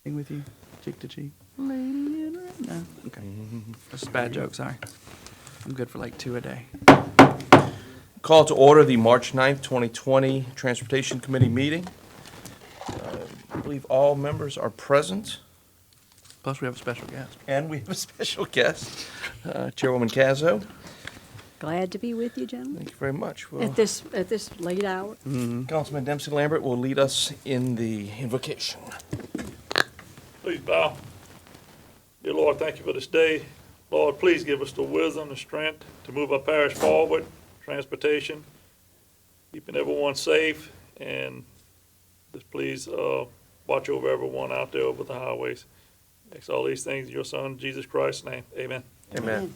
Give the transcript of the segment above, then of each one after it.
With you, cheek to cheek. Lady in red. No, okay. That's a bad joke. Sorry. I'm good for like 2 a day. Call to order the March 9th, 2020 Transportation Committee meeting. I believe all members are present, Plus, we have a special guest. and we have a special guest, Chairwoman Cazzo. Glad to be with you, gentlemen, Thank you very much. Well, at this late hour. Councilman Dempsey Lambert will lead us in the invocation. Please bow. Dear Lord, thank you for this day. Lord, please give us the wisdom, the strength to move our parish forward, transportation, keeping everyone safe, and just please watch over everyone out there over the highways. Thanks all these things in your Son, Jesus Christ's name. Amen. Amen.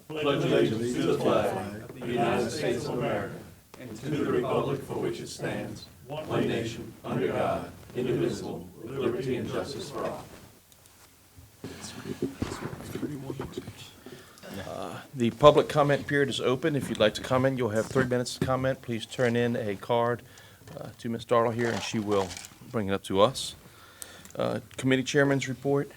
Pledge allegiance to the flag of the United States of America and to the republic for which it stands, one nation, under God, indivisible, with liberty and justice for all. The public comment period is open. If you'd like to comment, you'll have 3 minutes to comment. Please turn in a card to Ms. Dartle here, and she will bring it up to us. Committee Chairman's report.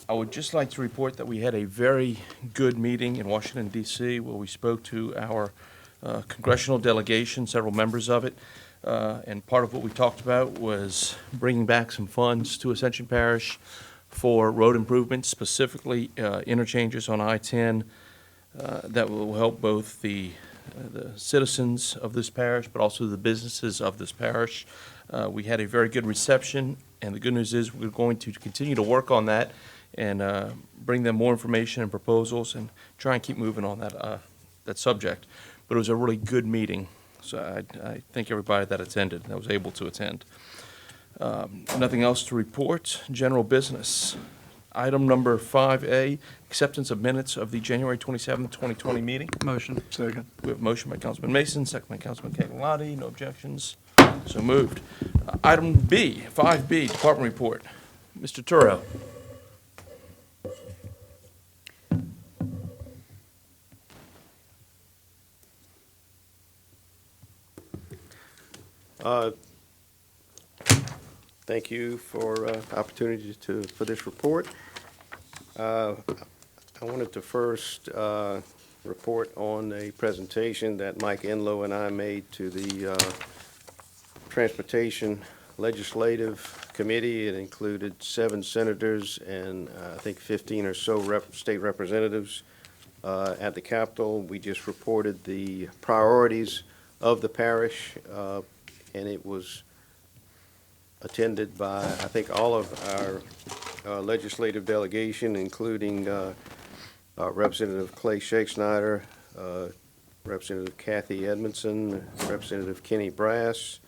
I would just like to report that we had a very good meeting in Washington, D.C., where we spoke to our congressional delegation, several members of it, and part of what we talked about was bringing back some funds to Ascension Parish for road improvements, specifically interchanges on I-10 that will help both the citizens of this parish, but also the businesses of this parish. We had a very good reception, and the good news is we're going to continue to work on that and bring them more information and proposals and try and keep moving on that subject. But it was a really good meeting, so I thank everybody that attended, that was able to attend. Nothing else to report. General business. Item number 5A, acceptance of minutes of the January 27th, 2020 meeting. Motion. Second. We have a motion by Councilman Mason, second by Councilman Cavallotti. No objections. So moved. Item B, 5B, department report. Mr. Turo. Thank you for opportunity for this report. I wanted to first report on a presentation that Mike Enlow and I made to the Transportation Legislative Committee. It included 7 senators and I think 15 or so state representatives at the Capitol. We just reported the priorities of the parish, and it was attended by, I think, all of our legislative delegation, including Representative Clay Shakesnyder, Representative Kathy Edmondson, Representative Kenny Brass,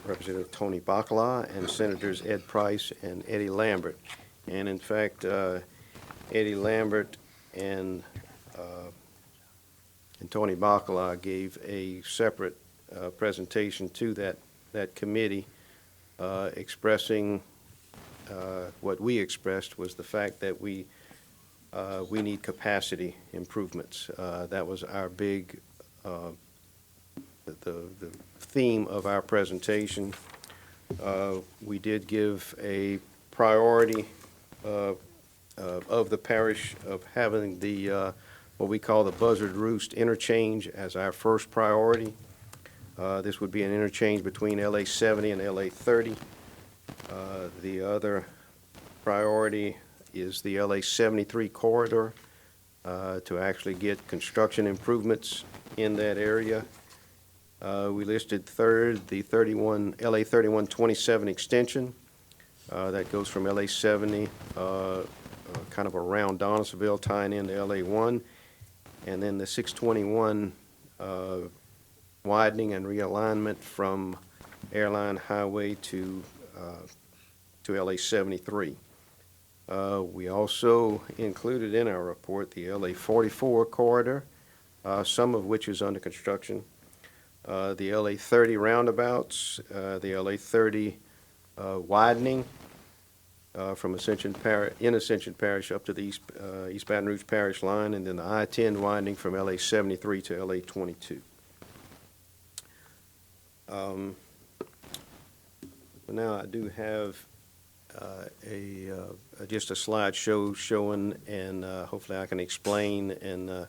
Representative Tony Bacala, and Senators Ed Price and Eddie Lambert. And in fact, Eddie Lambert and Tony Bacala gave a separate presentation to that committee, expressing what we expressed was the fact that we need capacity improvements. That was our big the theme of our presentation. We did give a priority of the parish of having the what we call the Buzzard Roost interchange as our first priority. This would be an interchange between LA 70 and LA 30. The other priority is the LA 73 corridor to actually get construction improvements in that area. We listed third the LA 3127 extension that goes from LA 70 kind of around Donisville tying into LA 1, and then the 621 widening and realignment from Airline Highway to LA 73. We also included in our report the LA 44 corridor, some of which is under construction, the LA 30 roundabouts, the LA 30 widening from Ascension Parish up to the East Baton Rouge Parish line, and then the I-10 winding from LA 73 to LA 22. So now I do have just a slideshow showing, and hopefully I can explain, and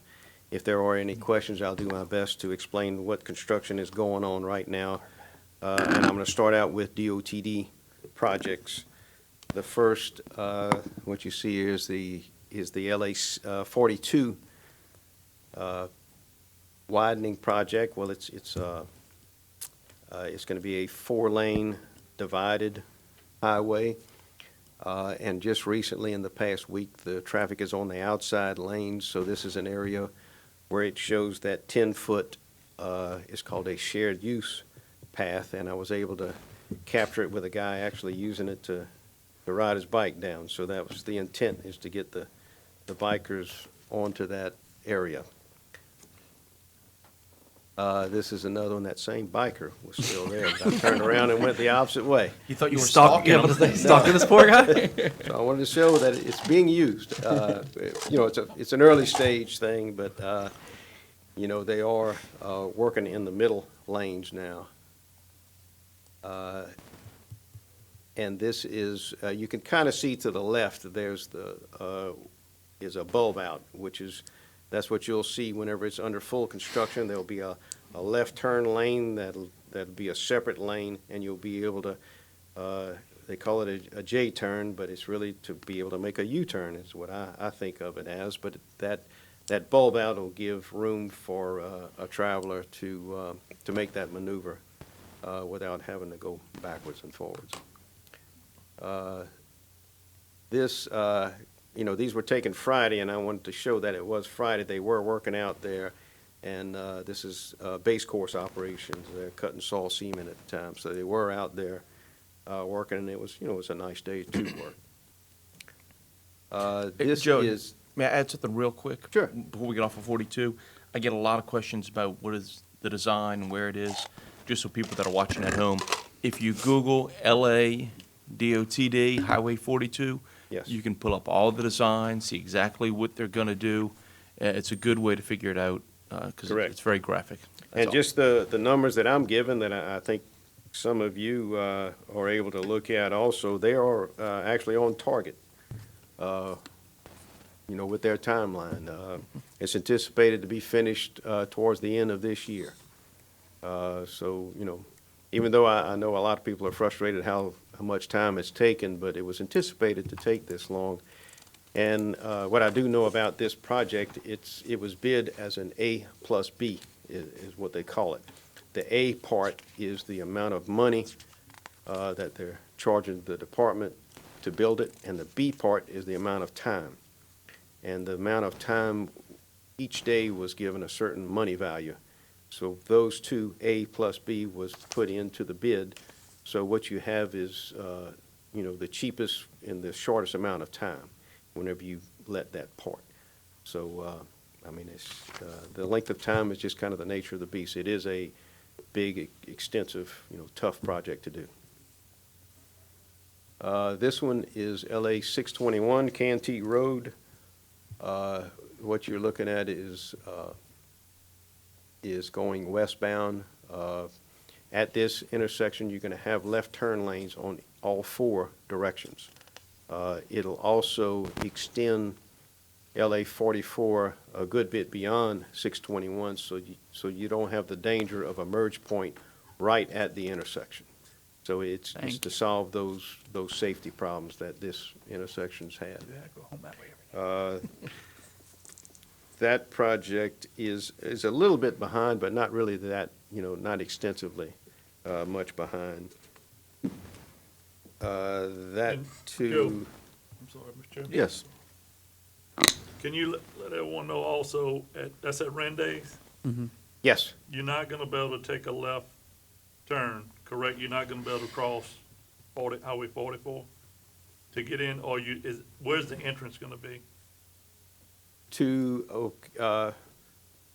if there are any questions, I'll do my best to explain what construction is going on right now. And I'm going to start out with DOTD projects. The first, what you see here is the LA 42 widening project. Well, it's going to be a 4-lane divided highway. And just recently, in the past week, the traffic is on the outside lanes, so this is an area where it shows that 10-foot is called a shared use path, and I was able to capture it with a guy actually using it to ride his bike down. So that was the intent, is to get the bikers onto that area. This is another one. That same biker was still there. I turned around and went the opposite way. You thought you were Stalking, stalking him? stalking this poor guy? So I wanted to show that it's being used. You know, it's an early stage thing, but, you know, they are working in the middle lanes now. And this is, you can kind of see to the left, there's is a bulb out, that's what you'll see whenever it's under full construction. There'll be a left turn lane that'll be a separate lane, and you'll be able to, they call it a J turn, but it's really to be able to make a U-turn is what I think of it as. But that bulb out will give room for a traveler to make that maneuver without having to go backwards and forwards. You know, these were taken Friday, and I wanted to show that it was Friday. They were working out there, and this is base course operations. They're cutting saw cement at the time, so they were out there working, and it was, you know, it was a nice day to work. This Joe, is, may I add something real quick? Sure. Before we get off of 42, I get a lot of questions about what is the design and where it is, just so people that are watching at home. If you Google LA DOTD Highway 42, yes. you can pull up all the designs, see exactly what they're going to do. It's a good way to figure it out because Correct. it's very graphic. That's and all. just the numbers that I'm given that I think some of you are able to look at also, they are actually on target, you know, with their timeline. It's anticipated to be finished towards the end of this year. So, you know, even though I know a lot of people are frustrated how much time it's taken, but it was anticipated to take this long. And what I do know about this project, it was bid as an A plus B is what they call it. The A part is the amount of money that they're charging the department to build it, and the B part is the amount of time. And the amount of time, each day was given a certain money value. So those two, A plus B, was put into the bid. So what you have is, you know, the cheapest in the shortest amount of time whenever you let that part. So, I mean, the length of time is just kind of the nature of the beast. It is a big, extensive, you know, tough project to do. This one is LA 621 Cantee Road. What you're looking at is going westbound. At this intersection, you're going to have left turn lanes on all 4 directions. It'll also extend LA 44 a good bit beyond 621, so you don't have the danger of a merge point right at the intersection. So it's to solve those safety problems that this intersection's had. Go home that way. That project is a little bit behind, but not really that, you know, not extensively much behind. That And too. Joe, I'm sorry, Mr. Chairman. Yes. Can you let everyone know also, that's at Rendays? Yes. You're not gonna be able to take a left turn, correct? You're not gonna be able to cross Highway 44 to get in, or where's the entrance gonna be? To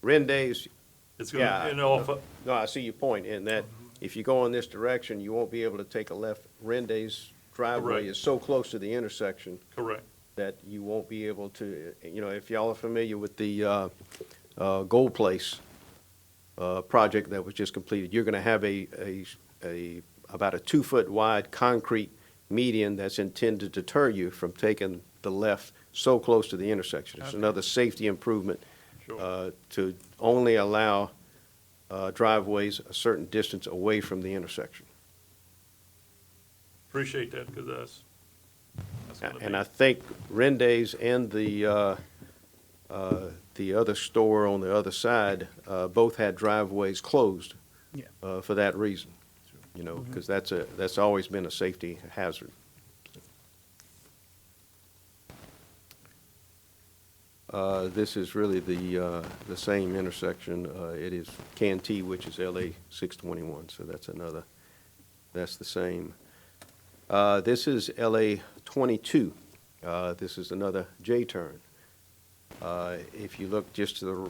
Rendays. It's Yeah, gonna, end off, No, I see your point in that if you go in this direction, you won't be able to take a left. Rendays driveway Correct. is so close to the intersection correct, that you won't be able to, you know, if y'all are familiar with the Gold Place project that was just completed, you're going to have a about a 2-foot wide concrete median that's intended to deter you from taking the left so close to the intersection. It's another safety improvement to only allow driveways a certain distance away from the intersection. Appreciate that, because that's gonna And be- I think Rendays and the other store on the other side, both had driveways closed Yeah. for that reason, you know, because that's always been a safety hazard. This is really the same intersection. It is Canty, which is LA 621, so that's the same. This is LA 22. This is another J-turn. If you look just to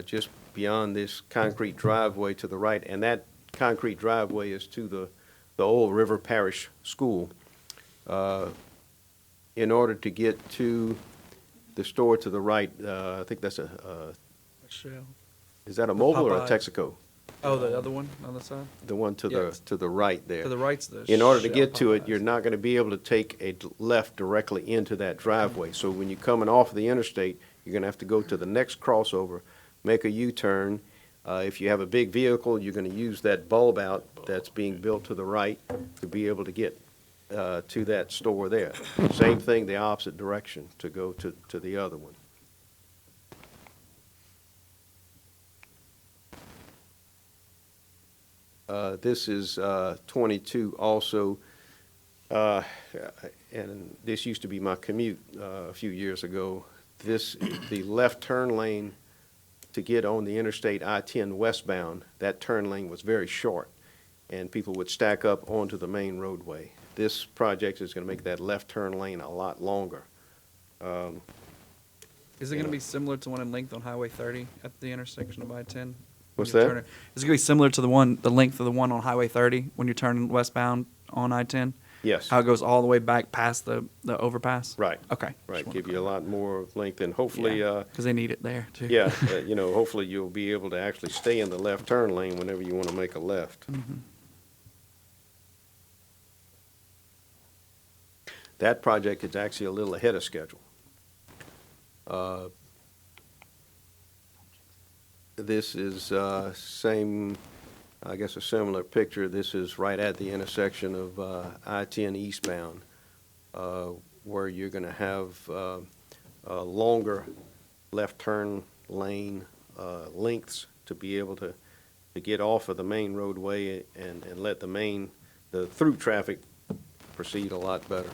just beyond this concrete driveway to the right, and that concrete driveway is to the old River Parish School. In order to get to the store to the right, I think that's is that a Mobile or a Popeyes. Texaco? Oh, the other one on the side? The one to Yeah. the right there. To the right's the In order to Shell get to it, Popeyes. you're not going to be able to take a left directly into that driveway. So when you're coming off the interstate, you're going to have to go to the next crossover, make a U-turn. If you have a big vehicle, you're going to use that bulb out that's being built to the right to be able to get to that store there. Same thing, the opposite direction, to go to the other one. This is 22 also, and this used to be my commute a few years ago. The left turn lane to get on the Interstate I-10 westbound, that turn lane was very short, and people would stack up onto the main roadway. This project is going to make that left turn lane a lot longer. Is it going to be similar to one in length on Highway 30 at the intersection of I-10? What's When you're that? turning- Is it going to be similar to the length of the one on Highway 30 when you're turning westbound on I-10? Yes. How it goes all the way back past the overpass? Right. Okay. Right, give you a lot more length, and hopefully, Because they need it there, too. yeah, you know, hopefully you'll be able to actually stay in the left turn lane whenever you want to make a left. That project is actually a little ahead of schedule. This is same, I guess a similar picture. This is right at the intersection of I-10 eastbound, where you're going to have a longer left turn lane lengths to be able to get off of the main roadway and let the through traffic proceed a lot better.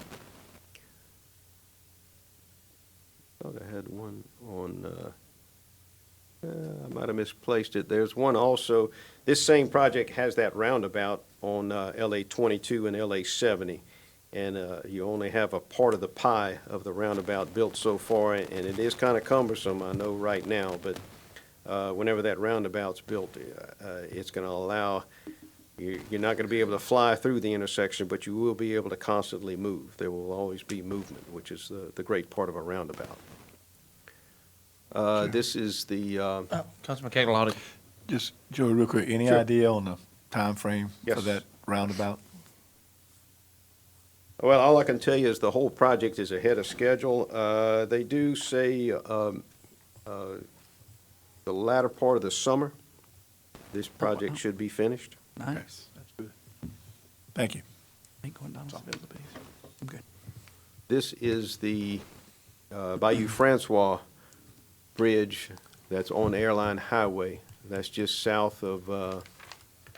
Thought I had one on, I might have misplaced it. There's one also, this same project has that roundabout on LA 22 and LA 70. And you only have a part of the pie of the roundabout built so far, and it is kind of cumbersome, I know right now, but whenever that roundabout's built, it's going to allow, you're not going to be able to fly through the intersection, but you will be able to constantly move. There will always be movement, which is the great part of a roundabout. This is the, Councilman Cagle, Just, Joey, real quick, any Sure. idea on the time frame for Yes. that roundabout? well, all I can tell you is the whole project is ahead of schedule. They do say the latter part of the summer, this project should be finished. Nice. That's good. Thank you. Ain't going down to the base. I'm good. This is the Bayou Francois Bridge that's on Airline Highway. That's just south of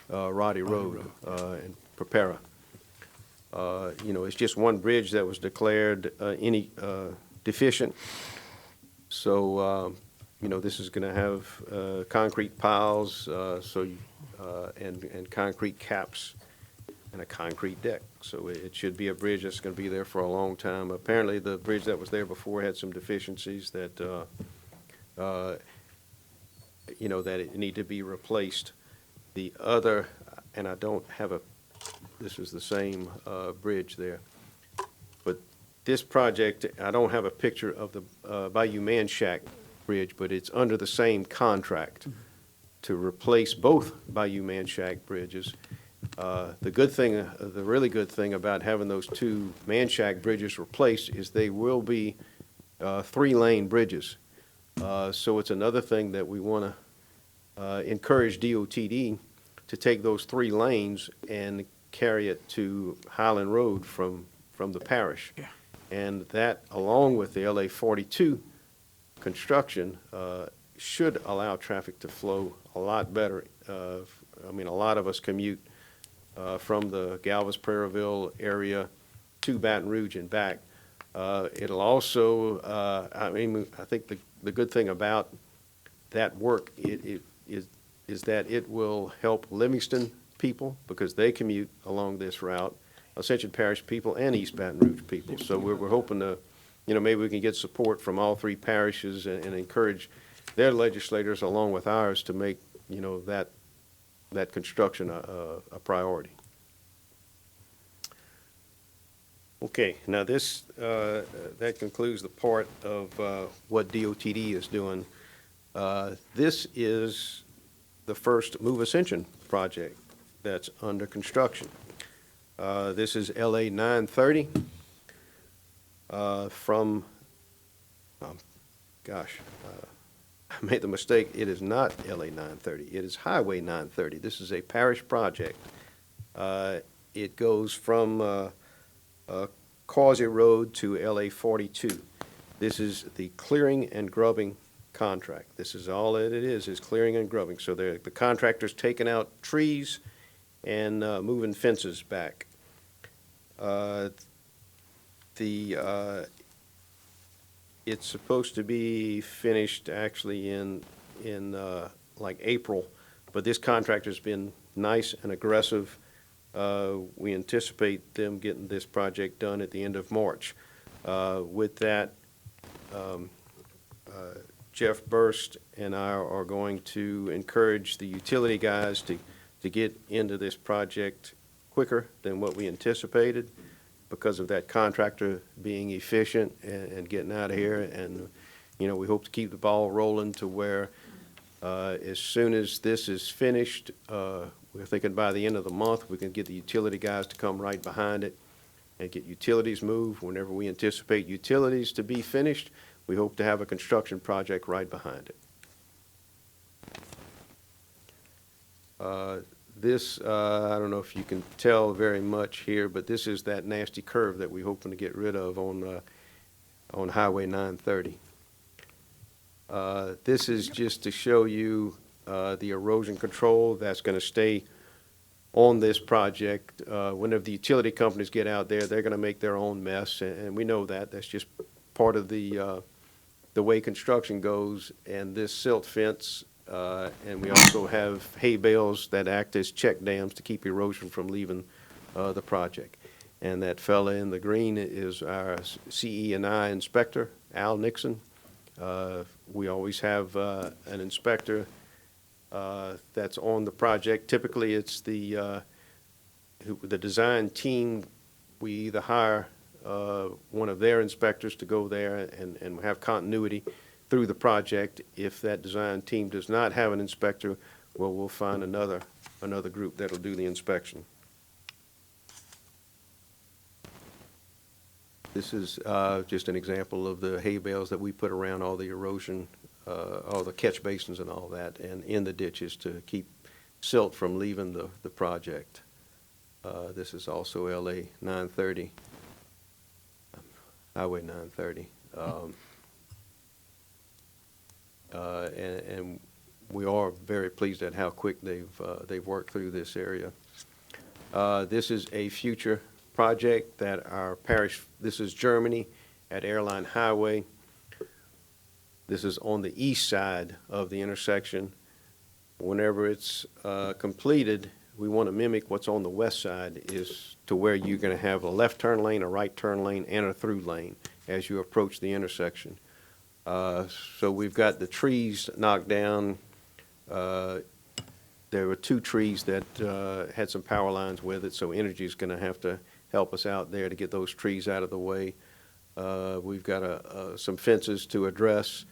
Roddy Road in Prepara. You know, it's just one bridge that was declared deficient. So, you know, this is going to have concrete piles, and concrete caps and a concrete deck. So it should be a bridge that's going to be there for a long time. Apparently, the bridge that was there before had some deficiencies that, you know, that it need to be replaced. The other, and I don't have this is the same bridge there. But this project, I don't have a picture of the Bayou Manchac Bridge, but it's under the same contract to replace both Bayou Manchac bridges. The good thing, the really good thing about having those two man-shack bridges replaced is they will be three-lane bridges. So it's another thing that we want to encourage DOTD to take those 3 lanes and carry it to Highland Road from the parish. Yeah. And that, along with the LA 42 construction, should allow traffic to flow a lot better. I mean, a lot of us commute from the Galvez Prairieville area to Baton Rouge and back. It'll also, I mean, I think the good thing about that work is that it will help Livingston people because they commute along this route, Ascension Parish people and East Baton Rouge people. So we're hoping to, you know, maybe we can get support from all 3 parishes and encourage their legislators along with ours to make, you know, that construction a priority. Okay, now this, that concludes the part of what DOTD is doing. This is the first Move Ascension project that's under construction. This is LA 930 from, I made the mistake. It is not LA 930. It is Highway 930. This is a parish project. It goes from Causey Road to LA 42. This is the clearing and grubbing contract. This is all that it is clearing and grubbing. So the contractor's taking out trees and moving fences back. It's supposed to be finished actually in like April, but this contractor's been nice and aggressive. We anticipate them getting this project done at the end of March. With that, Jeff Burst and I are going to encourage the utility guys to get into this project quicker than what we anticipated because of that contractor being efficient and getting out of here. And, you know, we hope to keep the ball rolling to where as soon as this is finished, we're thinking by the end of the month, we can get the utility guys to come right behind it and get utilities moved. Whenever we anticipate utilities to be finished, we hope to have a construction project right behind it. This, I don't know if you can tell very much here, but this is that nasty curve that we're hoping to get rid of on Highway 930. This is just to show you the erosion control that's going to stay on this project. Whenever the utility companies get out there, they're going to make their own mess, and we know that. That's just part of the way construction goes. And this silt fence, and we also have hay bales that act as check dams to keep erosion from leaving the project. And that fella in the green is our CE&I inspector, Al Nixon. We always have an inspector that's on the project. Typically, it's the design team. We either hire one of their inspectors to go there and have continuity through the project. If that design team does not have an inspector, well, we'll find another group that'll do the inspection. This is just an example of the hay bales that we put around all the erosion, all the catch basins and all that, and in the ditches to keep silt from leaving the project. This is also LA 930, Highway 930. And we are very pleased at how quick they've worked through this area. This is a future project that our parish, this is Germany at Airline Highway. This is on the east side of the intersection. Whenever it's completed, we want to mimic what's on the west side, is to where you're going to have a left turn lane, a right turn lane, and a through lane as you approach the intersection. So we've got the trees knocked down. There were 2 trees that had some power lines with it, so Energy is going to have to help us out there to get those trees out of the way. We've got some fences to address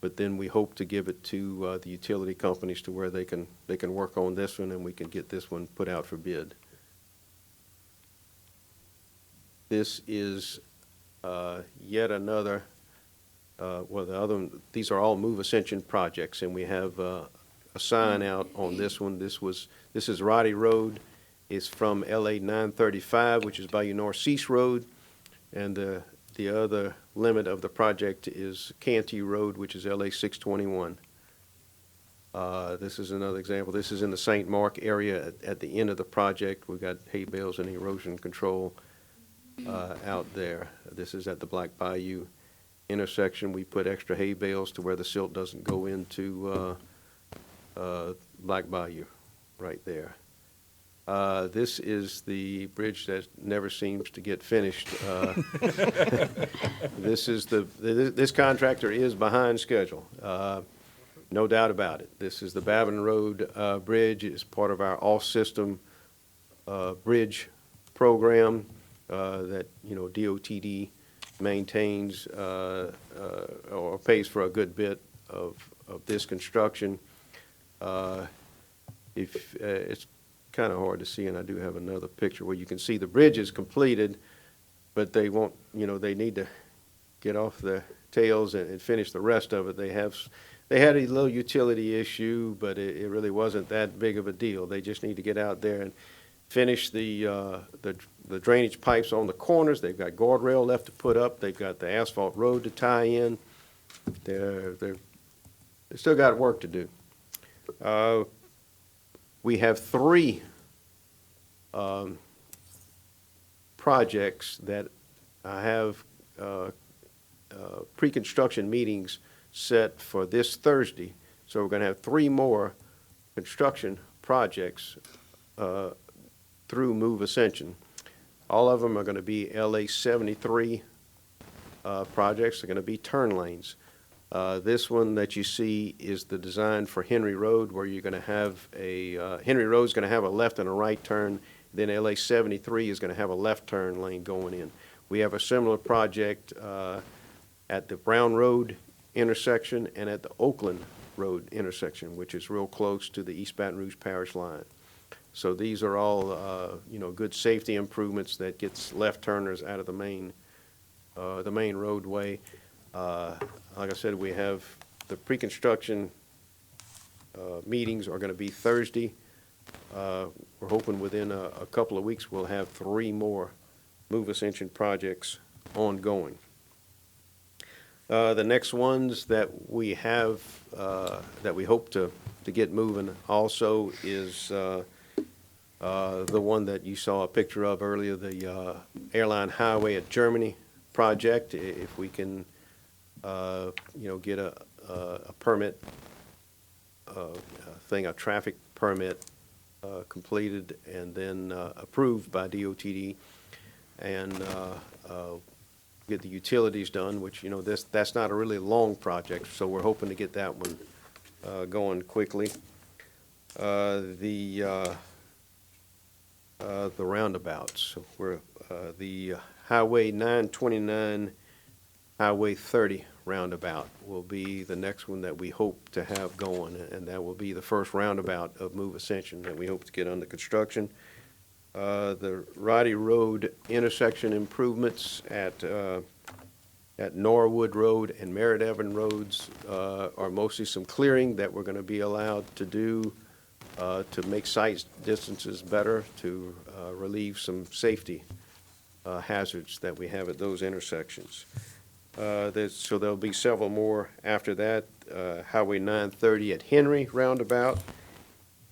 but then we hope to give it to the utility companies to where they can work on this one, and we can get this one put out for bid. This is yet another, well, the other one, these are all Move Ascension projects, and we have a sign out on this one. This is Roddy Road. It's from LA 935, which is Bayou North Cease Road, and the other limit of the project is Canty Road, which is LA 621. This is another example. This is in the St. Mark area at the end of the project. We've got hay bales and erosion control out there. This is at the Black Bayou intersection. We put extra hay bales to where the silt doesn't go into Black Bayou right there. This is the bridge that never seems to get finished. This contractor is behind schedule, no doubt about it. This is the Babin Road Bridge. It's part of our off-system bridge program that, you know, DOTD maintains or pays for a good bit of this construction. It's kind of hard to see, and I do have another picture where you can see the bridge is completed, but they won't, you know, they need to get off their tails and finish the rest of it. They had a little utility issue, but it really wasn't that big of a deal. They just need to get out there and finish the drainage pipes on the corners. They've got guardrail left to put up. They've got the asphalt road to tie in. They still got work to do. We have three projects that I have pre-construction meetings set for this Thursday. So we're going to have three more construction projects through Move Ascension. All of them are going to be LA 73 projects. They're going to be turn lanes. This one that you see is the design for Henry Road, where you're going to have Henry Road is going to have a left and a right turn. Then LA 73 is going to have a left turn lane going in. We have a similar project at the Brown Road intersection and at the Oakland Road intersection, which is real close to the East Baton Rouge Parish line. So these are all, you know, good safety improvements that gets left turners out of the main roadway. Like I said, we have the pre-construction meetings are going to be Thursday. We're hoping within a couple of weeks we'll have three more Move Ascension projects ongoing. The next ones that we have, that we hope to get moving also is the one that you saw a picture of earlier, the Airline Highway at Germany project. If we can you know, get a permit a traffic permit completed and then approved by DOTD, and get the utilities done, which, you know, that's not a really long project, so we're hoping to get that one going quickly. The roundabouts, we're the Highway 929, Highway 30 roundabout will be the next one that we hope to have going, and that will be the first roundabout of Move Ascension that we hope to get under construction. The Roddy Road intersection improvements at Norwood Road and Merritt Evan Roads are mostly some clearing that we're going to be allowed to do to make sight distances better, to relieve some safety hazards that we have at those intersections. So there'll be several more after that. Highway 930 at Henry roundabout.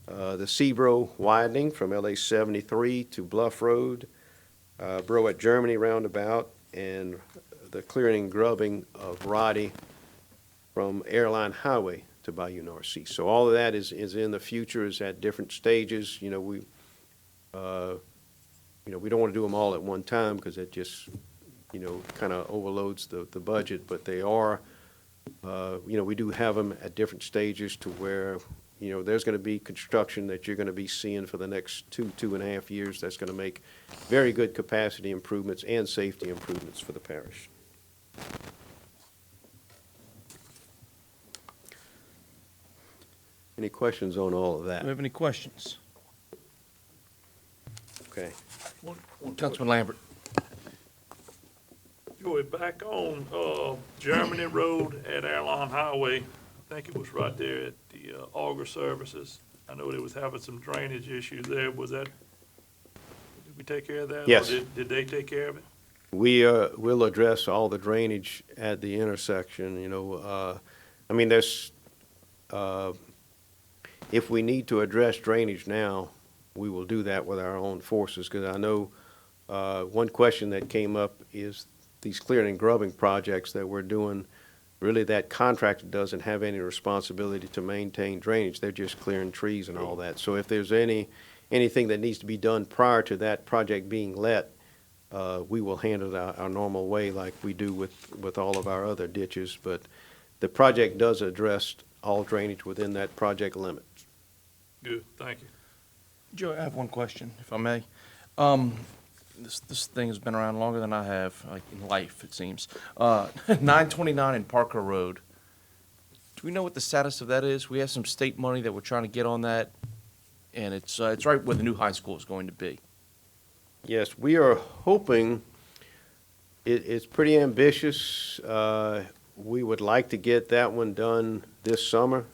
The Sebro widening from LA 73 to Bluff Road. Bro at Germany roundabout, and the clearing and grubbing of Roddy from Airline Highway to Bayou North Cease. So all of that is in the future, is at different stages. You know, we don't want to do them all at one time because it just, you know, kind of overloads the budget, but they are, you know, we do have them at different stages to where, you know, there's going to be construction that you're going to be seeing for the next 2.5 years that's going to make very good capacity improvements and safety improvements for the parish. Any questions on all of Do we that? have any questions? Okay. Councilman Lambert? Joey, back on, Germany Road at Airline Highway, I think it was right there at the, Auger Services. I know they was having some drainage issues there. Was that, did we take care of that? Or Yes. Did they take care of it? We will address all the drainage at the intersection, you know. I mean, if we need to address drainage now, we will do that with our own forces, because I know one question that came up is these clearing and grubbing projects that we're doing, really that contractor doesn't have any responsibility to maintain drainage. They're just clearing trees and all that. So if there's anything that needs to be done prior to that project being let, we will handle it our normal way like we do with all of our other ditches. But the project does address all drainage within that project limit. Good, thank you. Joe, I have one question, if I may. This thing has been around longer than I have, like in life, it seems. 929 in Parker Road. Do we know what the status of that is? We have some state money that we're trying to get on that, and it's right where the new high school is going to be. Yes, we are hoping, it's pretty ambitious. We would like to get that one done this summer.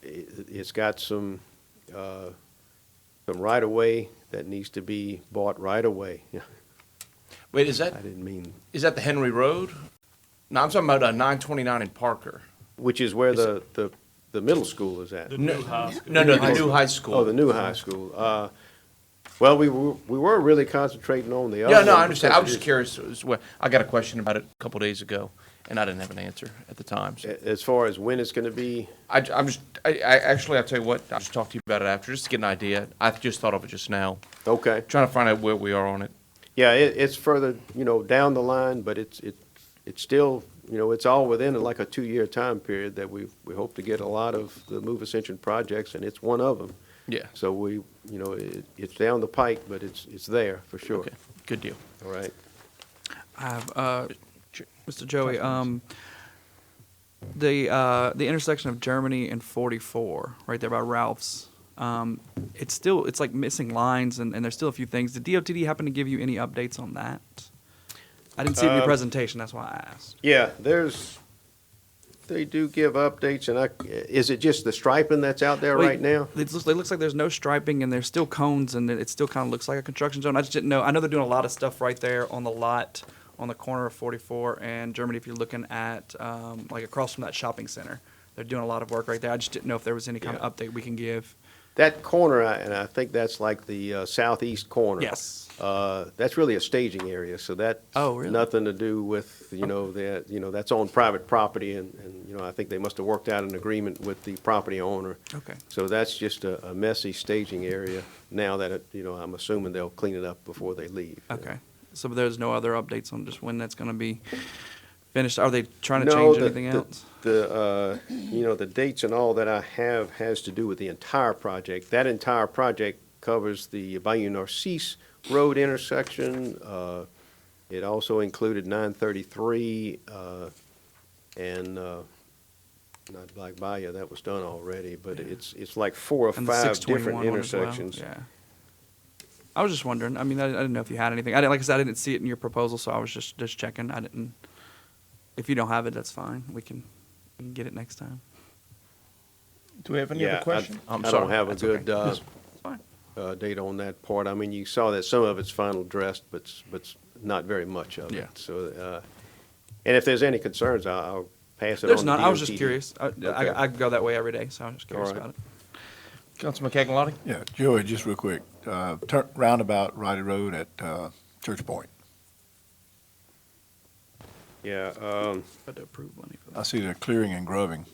It's got some right-of-way that needs to be bought right away. Wait, is I that didn't mean, the Henry Road? No, I'm talking about 929 in Parker. which is where the middle school is at. The new high school. No, the new high school. Oh, the new high school. Well, we were really concentrating on the other Yeah, no, one I understand. I was because just curious. It was where- I got a question about it a couple days ago, and I didn't have an answer at the time. So As far as when it's gonna be, I'm just, actually, I'll tell you what, I'll just talk to you about it after, just to get an idea. I just thought of it just now, okay. trying to find out where we are on it. Yeah, it's further, down the line, but it's still, it's all within like a 2-year time period that we hope to get a lot of the move ascension projects, and it's one of them. Yeah. So it's down the pike, but it's there for sure. Okay, good deal. All right. I have, Mr. Joey, the intersection of Germany and 44, right there by Ralph's, it's like missing lines and there's still a few things. Did DOTD happen to give you any updates on that? I didn't see it in your presentation, that's why I asked. Yeah, they do give updates, and is it just the striping that's out there Wait, right now? It looks like there's no striping and there's still cones and it still kind of looks like a construction zone. I just didn't know. I know they're doing a lot of stuff right there on the lot on the corner of 44 and Germany. If you're looking at like across from that shopping center, they're doing a lot of work right there. I just didn't know if there was any kind of update we can give. That corner, and I think that's like the southeast corner. Yes. That's really a staging area, so that's Oh, really? nothing to do with, that's on private property, and I think they must have worked out an agreement with the property owner. Okay. So that's just a messy staging area now that, I'm assuming they'll clean it up before they leave. Okay. So there's no other updates on just when that's going to be finished? Are they trying to No, change anything else? The dates and all that I have has to do with the entire project. That entire project covers the Bayou Narcisse Road intersection. It also included 933, and, not Black Bayou, that was done already, but it's like 4 or And the 5 621 different one as well? intersections. Yeah. I was just wondering. I mean, I didn't know if you had anything. Like I said, I didn't see it in your proposal, so I was just checking. I didn't. If you don't have it, that's fine. We can get it next time. Do we have any Yeah, other questions? I don't have a That's okay. good, It's fine. date on that part. I mean, you saw that some of it's final dressed, but not very much of it. Yeah. So, and if there's any concerns, I'll pass it on There's to none. I was just DOTD. curious. I go that way every day, so I was just curious All right. about it. Councilman Cagliari? Yeah, Joey, just real quick, roundabout Riley Road at Church Point. Yeah, Had to approve money for I that. see they're clearing and grubbing.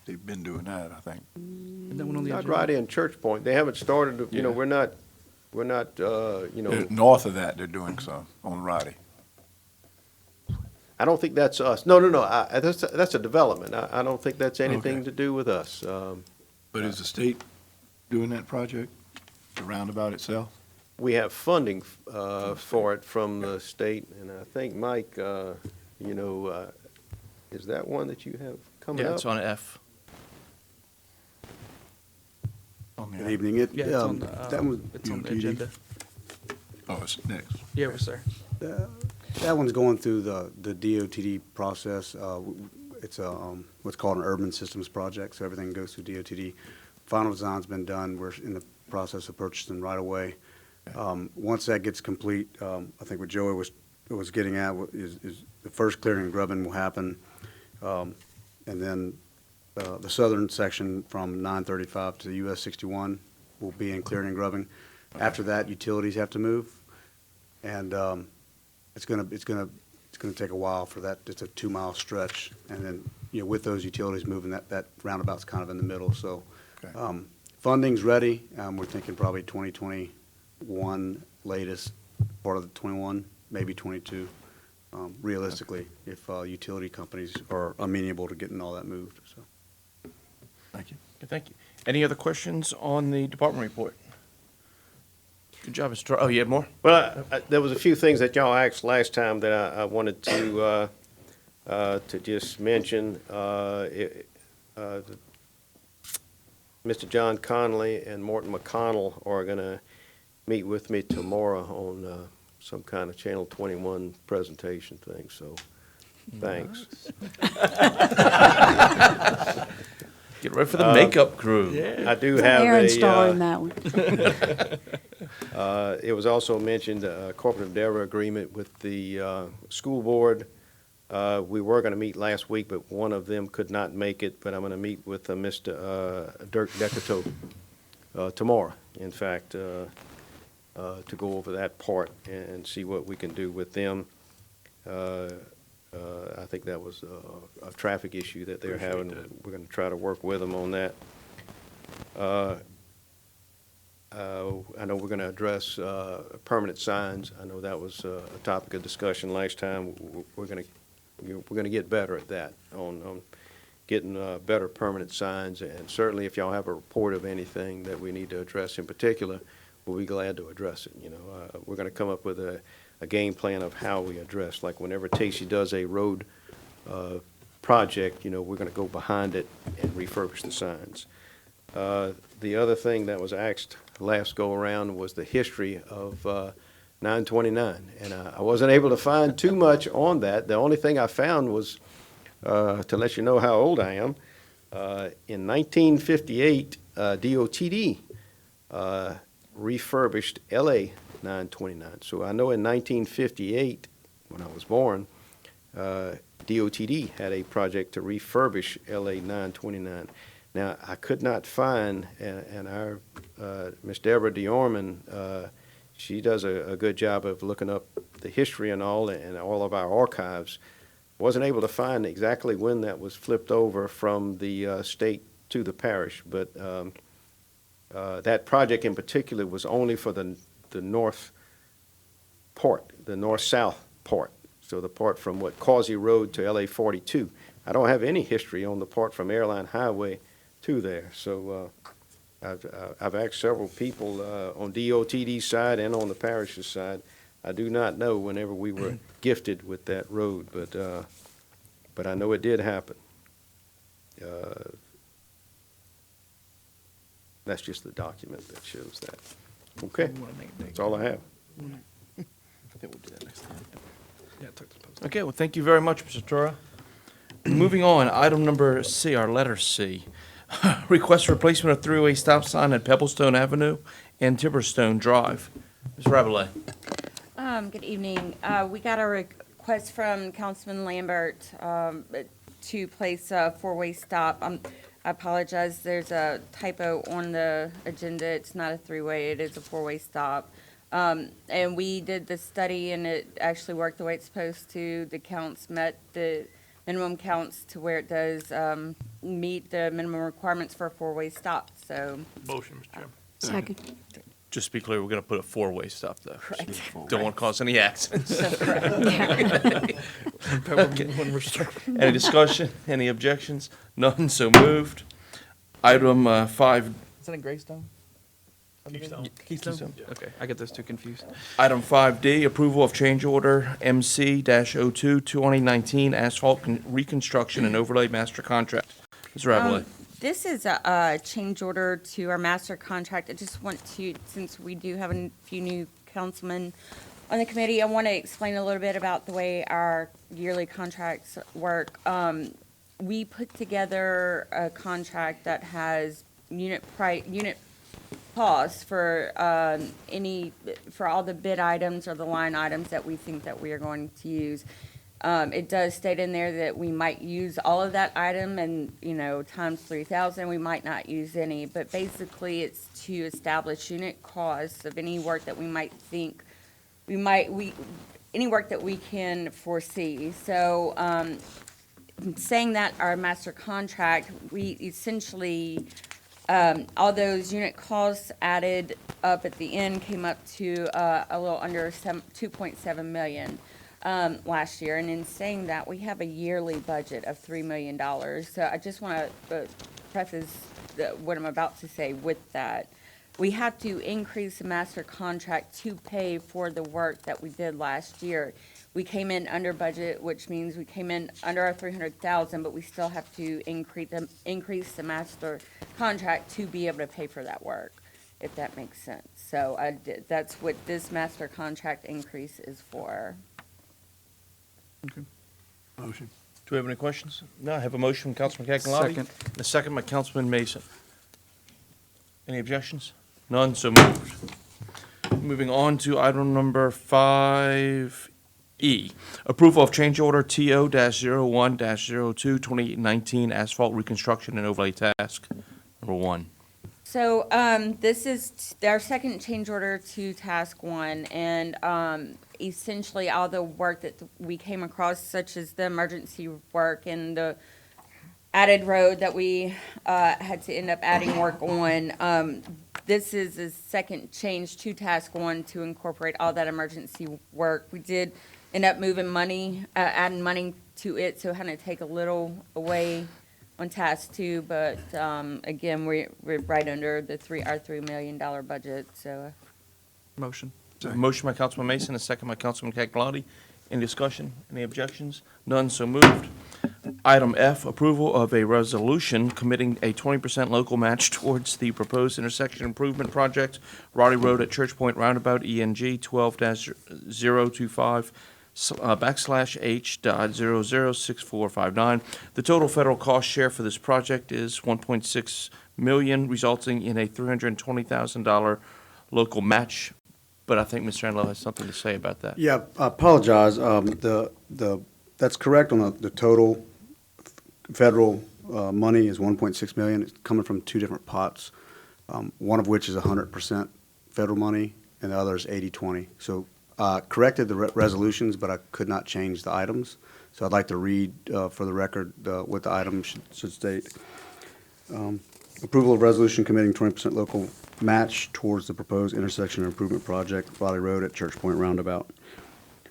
They've been doing that, I think. Isn't that one on the not agenda? right in Church Point. They haven't started, Yeah. we're not, North of that, they're doing some on Riley. I don't think that's us. No, that's a development. I don't think that's anything Okay. to do with us. But is the state doing that project, the roundabout itself? We have funding for it from the state, and I think, Mike, is that one that you have coming Yeah, up? it's on F. On the Good evening. It, Yeah, it's on the, that one, it's on the UTD. agenda. Oh, it's next. Yeah, sir. that one's going through the DOTD process. It's a, what's called an urban systems project, so everything goes through DOTD. Final design's been done. We're in the process of purchasing right away. Once that gets complete, I think what Joey was getting at is the first clearing and grubbing will happen. And then the southern section from 935 to US 61 will be in clearing and grubbing. After that, utilities have to move, and it's gonna take a while for that. It's a 2-mile stretch, and then with those utilities moving, that roundabout's kind of in the middle. So Okay. funding's ready. We're thinking probably 2021 latest, part of the 21, maybe 22. Realistically, if utility companies are amenable to getting all that moved. So. Thank you. Okay, thank you. Any other questions on the department report? Good job, Mr. Tor- Oh, you have more? Well, there was a few things that y'all asked last time that I wanted to just mention. Mr. John Connolly and Morton McConnell are going to meet with me tomorrow on some kind of Channel 21 presentation thing, so thanks. Get ready for the makeup crew. I do have Aaron star in a, that one. it was also mentioned, a corporate endeavor agreement with the school board. We were going to meet last week, but one of them could not make it, but I'm going to meet with Mr. Dirk Decato tomorrow, in fact, to go over that part and see what we can do with them. I think that was a traffic issue that they're having. We're going to try to work with them on that. I know we're going to address permanent signs. I know that was a topic of discussion last time. We're going to get better at that, on getting better permanent signs. And certainly if y'all have a report of anything that we need to address in particular, we'll be glad to address it. We're going to come up with a game plan of how we address, like whenever Tacey does a road project, we're going to go behind it and refurbish the signs. The other thing that was asked last go-around was the history of 929, and I wasn't able to find too much on that. The only thing I found was, to let you know how old I am, in 1958, DOTD refurbished LA 929. So I know in 1958, when I was born, DOTD had a project to refurbish LA 929. Now, I could not find, and our Miss Deborah DeOrman, she does a good job of looking up the history and all of our archives. Wasn't able to find exactly when that was flipped over from the state to the parish, but that project in particular was only for the north part, the north-south part. So the part from Causey Road to LA 42. I don't have any history on the part from Airline Highway to there. So I've asked several people on DOTD's side and on the parish's side. I do not know whenever we were gifted with that road, but I know it did happen. That's just the document that shows that. Okay, that's all I have. I think we'll do that next time. Yeah, talk to the post. Okay, well, thank you very much, Mr. Tora. Moving on, item number C, our letter C. Request replacement of three-way stop sign at Pebblestone Avenue and Timberstone Drive. Ms. Rabelais. Good evening. We got a request from Councilman Lambert to place a four-way stop. I apologize, there's a typo on the agenda. It's not a three-way, it is a four-way stop. And we did the study, and it actually worked the way it's supposed to. The counts met the minimum counts to where it does meet the minimum requirements for a four-way stop, so. Motion, Mr. Chairman. Second. Just to be clear, we're going to put a four-way stop, though. Correct. Don't want to cause any accidents. That's correct. Any discussion? Any objections? None, so moved. Item 5, Is that in Greystone? Keystone. Keystone? Okay, I get those two confused. Item 5D, approval of change order MC-02 2019 asphalt reconstruction and overlay master contract. Ms. Rabelais. This is a change order to our master contract. I just want to, since we do have a few new councilmen on the committee, I want to explain a little bit about the way our yearly contracts work. We put together a contract that has unit cost for for all the bid items or the line items that we think that we are going to use. It does state in there that we might use all of that item and, times 3,000, we might not use any. But basically, it's to establish unit costs of any work that we might think, any work that we can foresee. So, saying that our master contract, we essentially, all those unit costs added up at the end came up to a little under 2.7 million last year. And in saying that, we have a yearly budget of $3 million. So I just want to preface what I'm about to say with that. We have to increase the master contract to pay for the work that we did last year. We came in under budget, which means we came in under our 300,000, but we still have to increase the master contract to be able to pay for that work, if that makes sense. So that's what this master contract increase is for. Motion. Do we have any questions? No, I have a motion from Councilman Cagnalotti. Second. And a second by Councilman Mason. Any objections? None, so moved. Moving on to item number 5E. Approval of change order TO-01-02 2019 asphalt reconstruction and overlay task number 1. So, this is our second change order to task 1, and, essentially all the work that we came across, such as the emergency work and the added road that we, had to end up adding work on. This is a second change to task 1 to incorporate all that emergency work. We did end up moving money, adding money to it, so kind of take a little away on task 2, but, again, we're right under our $3 million budget, so. Motion. Motion by Councilman Mason, a second by Councilman Cagnalotti. Any discussion? Any objections? None, so moved. Item F, approval of a resolution committing a 20% local match towards the proposed intersection improvement project, Roddy Road at Church Point Roundabout, ENG 12-025 /H.006459. The total federal cost share for this project is $1.6 million, resulting in a $320,000 local match. But I think Mr. Anlo has something to say about that. Yeah, I apologize. That's correct on the total federal money is 1.6 million. It's coming from two different pots, one of which is 100% federal money and the other is 80/20. So corrected the resolutions, but I could not change the items. So I'd like to read for the record what the item should state. Approval of resolution committing 20% local match towards the proposed intersection improvement project, Roddy Road at Church Point Roundabout.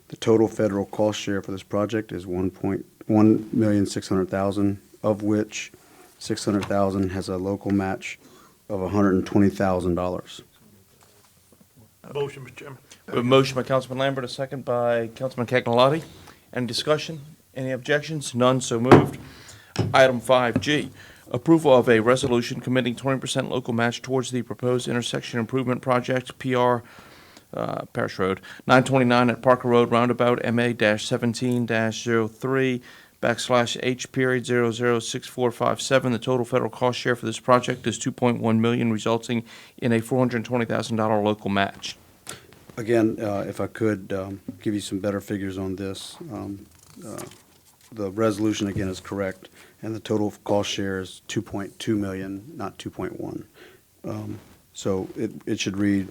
The total federal cost share for this project is $1,600,000, of which $600,000 has a local match of $120,000. Motion, Mr. Chairman. We have a motion by Councilman Lambert, a second by Councilman Cagnalotti. Any discussion? Any objections? None, so moved. Item 5G, approval of a resolution committing 20% local match towards the proposed intersection improvement project, PR Parish Road, 929 at Parker Road Roundabout, MA-17-03 /H.006457. The total federal cost share for this project is $2.1 million, resulting in a $420,000 local match. Again, if I could give you some better figures on this, the resolution again is correct, and the total cost share is 2.2 million, not 2.1. So it should read,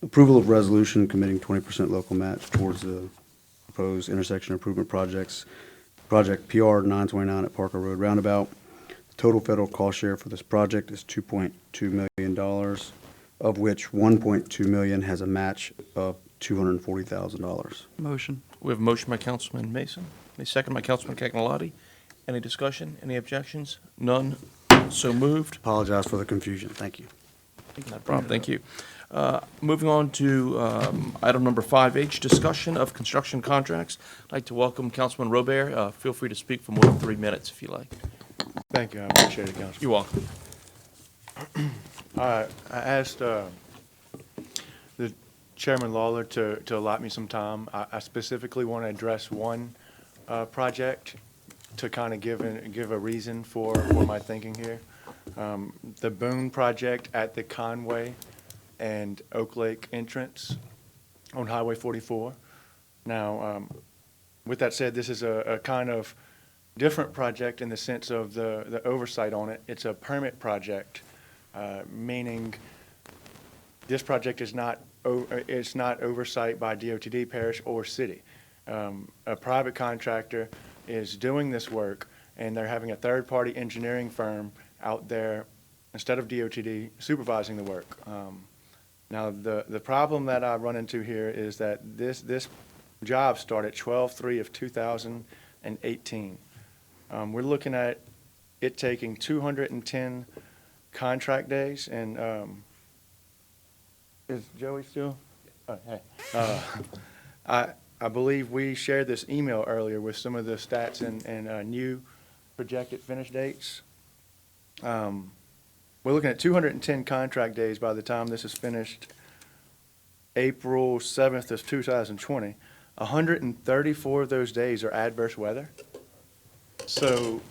approval of resolution committing 20% local match towards the proposed intersection improvement projects, project PR 929 at Parker Road Roundabout. The total federal cost share for this project is $2.2 million, of which $1.2 million has a match of $240,000. Motion. We have a motion by Councilman Mason, a second by Councilman Cagnalotti. Any discussion? Any objections? None, so moved. Apologize for the confusion. Thank you. No problem, thank you. Moving on to item number 5H, discussion of construction contracts. I'd like to welcome Councilman Robert. Feel free to speak for more than 3 minutes if you like. Thank you, I appreciate it, Council. You're welcome. I asked the Chairman Lawler to allot me some time. I specifically want to address one project to kind of give a reason for my thinking here. The Boone project at the Conway and Oak Lake entrance on Highway 44. Now, with that said, this is a kind of different project in the sense of the oversight on it. It's a permit project, meaning this project is not oversight by DOTD, parish, or city. A private contractor is doing this work, and they're having a third-party engineering firm out there, instead of DOTD, supervising the work. Now, the problem that I run into here is that this job started 12/3 of 2018. We're looking at it taking 210 contract days, and is Joey still? Oh, hey. I believe we shared this email earlier with some of the stats and new projected finish dates. We're looking at 210 contract days by the time this is finished, April 7th of 2020. 134 of those days are adverse weather. So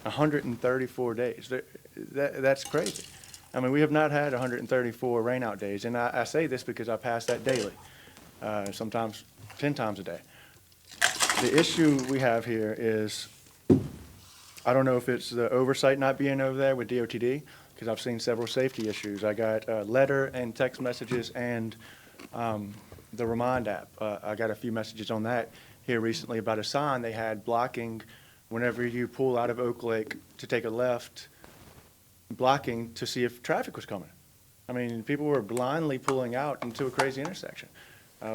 134 days, that's crazy. I mean, we have not had 134 rainout days, and I say this because I pass that daily, sometimes 10 times a day. The issue we have here is, I don't know if it's the oversight not being over there with DOTD, because I've seen several safety issues. I got letter and text messages and the Remind app. I got a few messages on that here recently about a sign they had blocking whenever you pull out of Oak Lake to take a left, blocking to see if traffic was coming. I mean, people were blindly pulling out into a crazy intersection.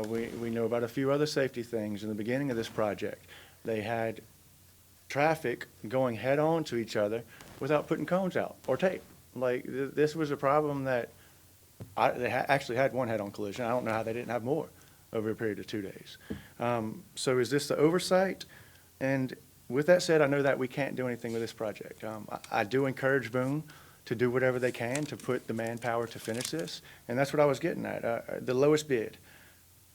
We know about a few other safety things in the beginning of this project. They had traffic going head-on to each other without putting cones out or tape. Like, this was a problem that they actually had one head-on collision. I don't know how they didn't have more over a period of 2 days. So is this the oversight? And with that said, I know that we can't do anything with this project. I do encourage Boone to do whatever they can to put the manpower to finish this, and that's what I was getting at. The lowest bid.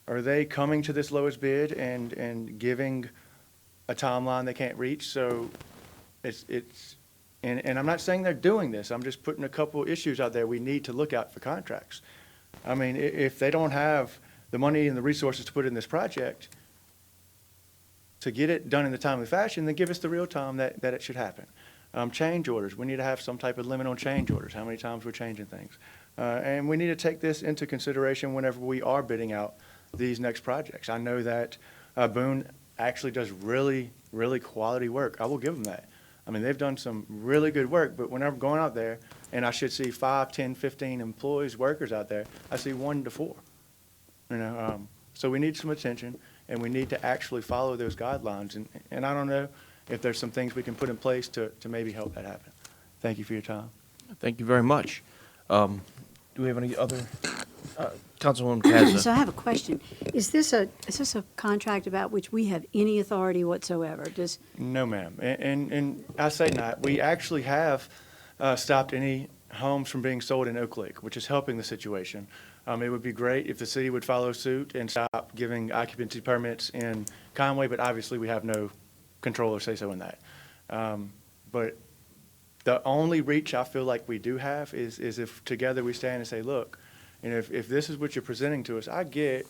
Are they coming to this lowest bid and giving a timeline they can't reach? So and I'm not saying they're doing this. I'm just putting a couple issues out there we need to look at for contracts. I mean, if they don't have the money and the resources to put in this project to get it done in the timely fashion, then give us the real time that it should happen. Change orders. We need to have some type of limit on change orders, how many times we're changing things. And we need to take this into consideration whenever we are bidding out these next projects. I know that Boone actually does really, really quality work. I will give them that. I mean, they've done some really good work, but whenever I'm going out there, and I should see 5, 10, 15 employees, workers out there, I see 1 to 4. So we need some attention, and we need to actually follow those guidelines. And I don't know if there's some things we can put in place to maybe help that happen. Thank you for your time. Thank you very much. Do we have any other, Councilwoman Kazza? So I have a question. Is this a contract about which we have any authority whatsoever? No, ma'am. And I say not. We actually have stopped any homes from being sold in Oak Lake, which is helping the situation. It would be great if the city would follow suit and stop giving occupancy permits in Conway, but obviously we have no control or say-so in that. But the only reach I feel like we do have is if together we stand and say, look, and if this is what you're presenting to us, I get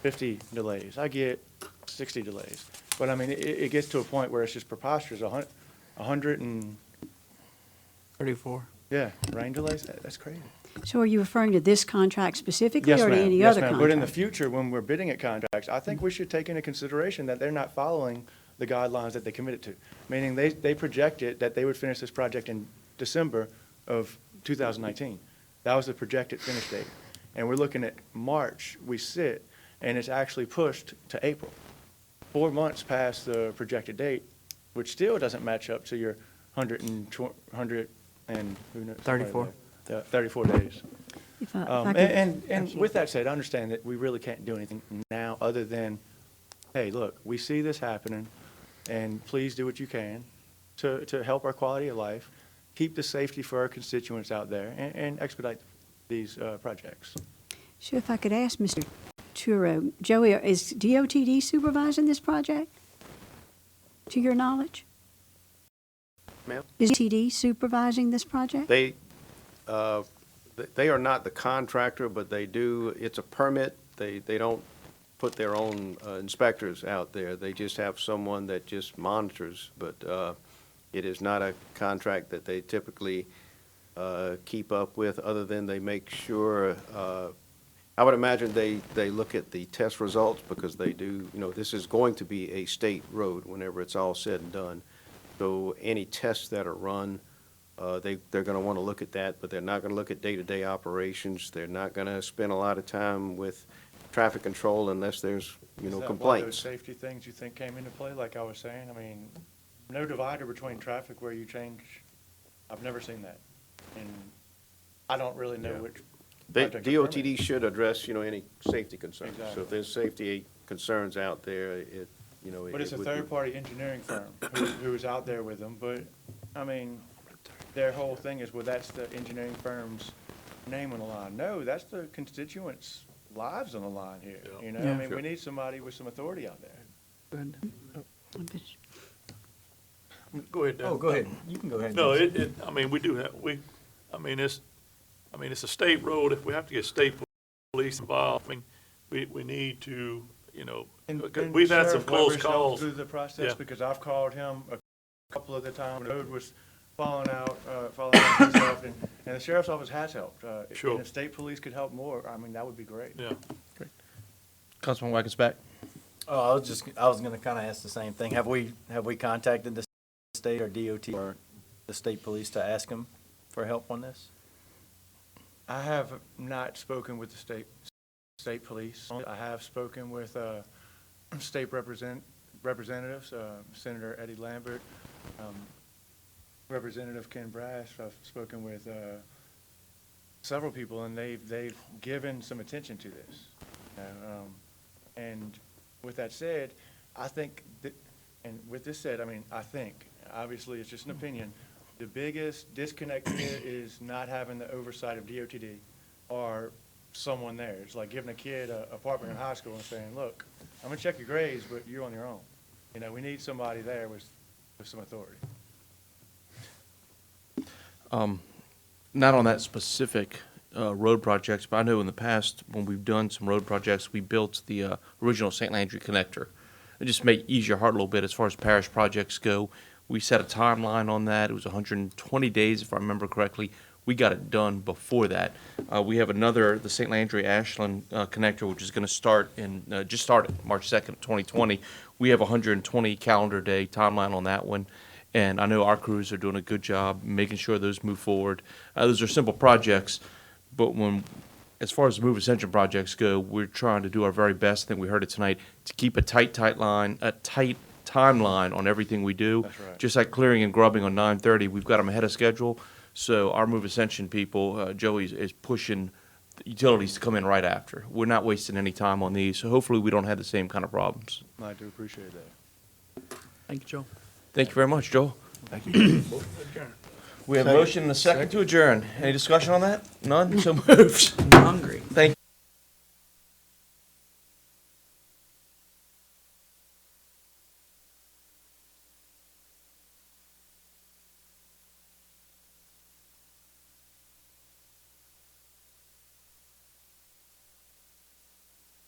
50 delays, I get 60 delays. But I mean, it gets to a point where it's just preposterous, 100 and, 34. yeah, rain delays, that's crazy. So are you referring to this contract specifically Yes, or to ma'am. any Yes, other ma'am. contract? But in the future, when we're bidding at contracts, I think we should take into consideration that they're not following the guidelines that they committed to. Meaning they projected that they would finish this project in December of 2019. That was the projected finish date. And we're looking at March, we sit, and it's actually pushed to April. 4 months past the projected date, which still doesn't match up to your 100 and who knows? 34. 34 days. If I could- And with that said, I understand that we really can't do anything now other than, hey, look, we see this happening, and please do what you can to help our quality of life, keep the safety for our constituents out there, and expedite these projects. Sure, if I could ask Mr. Turo, Joey, is DOTD supervising this project? To your knowledge? Ma'am? Is DOTD supervising this project? They are not the contractor, but they do, it's a permit. They don't put their own inspectors out there. They just have someone that just monitors, but it is not a contract that they typically keep up with, other than they make sure, I would imagine they look at the test results, because they do, this is going to be a state road whenever it's all said and done. So any tests that are run, they're going to want to look at that, but they're not going to look at day-to-day operations. They're not going to spend a lot of time with traffic control unless there's, Is that one of those complaints. safety things you think came into play, like I was saying? I mean, no divider between traffic where you change, I've never seen that. And I don't really know which project or permit. DOTD should address, any safety concerns. So Exactly. if there's safety concerns out there, But it's a it would be- third-party engineering firm who is out there with them, but, I mean, their whole thing is, well, that's the engineering firm's name on the line. No, that's the constituents' lives on the line here, you know? I Yeah. mean, we need somebody with some authority out there. Go ahead, Dan. Oh, go ahead. You can go ahead. No, we do have, it's a state road. If we have to get state police involved, we need to, And we've had some Sheriff close Glover's helped calls. through the process, Yeah. because I've called him a couple of the times, the road was falling out and stuff, and the sheriff's office has helped. Sure. And if state police could help more, I mean, that would be great. Yeah. Councilman Wagensback? Oh, I was gonna kinda ask the same thing. Have we contacted the state or DOT or the state police to ask them for help on this? I have not spoken with the state police. I have spoken with state representatives, Senator Eddie Lambert, Representative Ken Brash. I've spoken with several people, and they've given some attention to this. And with that said, I think that, and with this said, I think, obviously, it's just an opinion, the biggest disconnect here is not having the oversight of DOTD or someone there. It's like giving a kid an apartment in high school and saying, look, I'm gonna check your grades, but you're on your own. We need somebody there with some authority. Not on that specific road projects, but I know in the past, when we've done some road projects, we built the original St. Landry connector. It just made easier heart a little bit as far as parish projects go. We set a timeline on that. It was 120 days, if I remember correctly. We got it done before that. We have the St. Landry Ashland connector, which is going to start just started March 2nd, 2020. We have a 120 calendar day timeline on that one. And I know our crews are doing a good job making sure those move forward. Those are simple projects, but as far as the move ascension projects go, we're trying to do our very best. I think we heard it tonight, to keep a tight timeline on everything we do. That's right. Just like clearing and grubbing on 9:30, we've got them ahead of schedule. So our move ascension people, Joey is pushing the utilities to come in right after. We're not wasting any time on these, so hopefully we don't have the same kind of problems. I do appreciate that. Thank you, Joe. Thank you very much, Joel. Thank you. We have a motion and a second to adjourn. Any discussion on that? None? So moved. I'm hungry. Thank